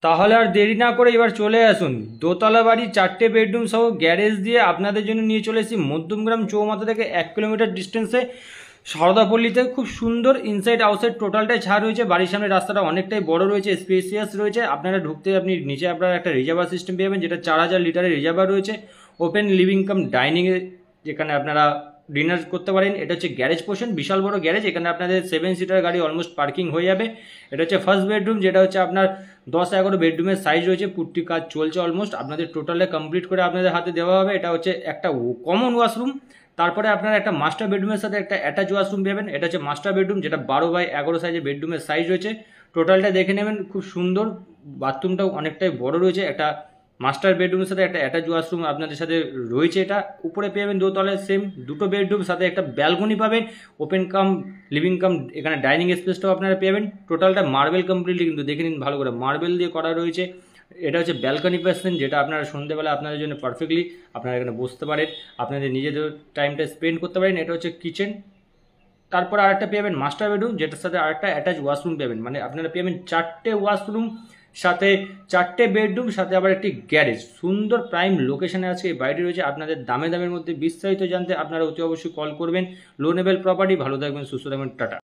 তাহলে আর দেরি না করে এবার চলে আসুন, দোতলা বাড়ি 4টে বেডরুম সহ গ্যারেজ দিয়ে আপনাদের জন্য নিয়ে চলে এসেছি মধ্যমগ্রাম চৌমাথা থেকে 1 কিলোমিটার ডিস্টেন্সে সারদাপল্লীতে। খুব সুন্দর ইনসাইড আউটসাইড টোটালটাই ছাড় রয়েছে। বাড়ির সামনে রাস্তাটা অনেকটাই বড় রয়েছে, স্পেসিয়াস রয়েছে। আপনারা ঢুকতে আপনি নিচে আপনারা একটা রিজার্ভার সিস্টেম পেয়ে যেটা 4000 লিটারের রিজার্ভার রয়েছে। ওপেন লিভিং কাম ডাইনিংয়ে যেখানে আপনারা ডিনার করতে পারেন। এটা হচ্ছে গ্যারেজ পোর্শন, বিশাল বড় গ্যারেজ। এখানে আপনাদের 7 সিটার গাড়ি অলমোস্ট পার্কিং হয়ে যাবে। এটা হচ্ছে ফার্স্ট বেডরুম, যেটা হচ্ছে আপনার 10-11 বেডরুমের সাইজ রয়েছে। পুট্টি কাজ চলছে অলমোস্ট, আপনাদের টোটালে কমপ্লিট করে আপনাদের হাতে দেওয়া হবে। এটা হচ্ছে একটা কমন ওয়াশরুম। তারপরে আপনারা একটা মাস্টার বেডরুমের সাথে একটা অ্যাটাচ ওয়াশরুম পাবেন। এটা হচ্ছে মাস্টার বেডরুম, যেটা 12x11 সাইজের বেডরুমের সাইজ রয়েছে। টোটালটা দেখে নেবেন, খুব সুন্দর। বাথরুমটাও অনেকটাই বড় রয়েছে। একটা মাস্টার বেডরুমের সাথে একটা অ্যাটাচ ওয়াশরুম আপনাদের সাথে রয়েছে। এটা উপরে পেয়ে যাবেন দোতলায় সেম 2টো বেডরুম, সাথে একটা ব্যালকনি পাবেন। ওপেন কাম লিভিং কাম এখানে ডাইনিং স্পেসটাও আপনারা পেয়ে যাবেন। টোটালটা মার্বেল কমপ্লিটলি কিন্তু দেখে নিন ভালো করে, মার্বেল দিয়ে করা রয়েছে। এটা হচ্ছে ব্যালকনি পাচ্ছেন, যেটা আপনারা সন্ধ্যেবেলা আপনাদের জন্য পারফেক্টলি আপনারা এখানে বসতে পারেন, আপনাদের নিজেদের টাইমটা স্পেন্ড করতে পারেন। এটা হচ্ছে কিচেন। তারপর আরেকটা পেয়ে মাস্টার বেডরুম, যেটার সাথে আরেকটা অ্যাটাচ ওয়াশরুম পাবেন। মানে আপনারা পেয়ে 4টে ওয়াশরুম, সাথে 4টে বেডরুম, সাথে আবার একটি গ্যারেজ। সুন্দর প্রাইম লোকেশনে আছে এই বাড়িটি রয়েছে। আপনাদের দামের মধ্যে বিস্তারিত জানতে আপনারা অতি অবশ্যই কল করবেন। Loanable property. ভালো থাকবেন, সুস্থ থাকবেন, টাটা।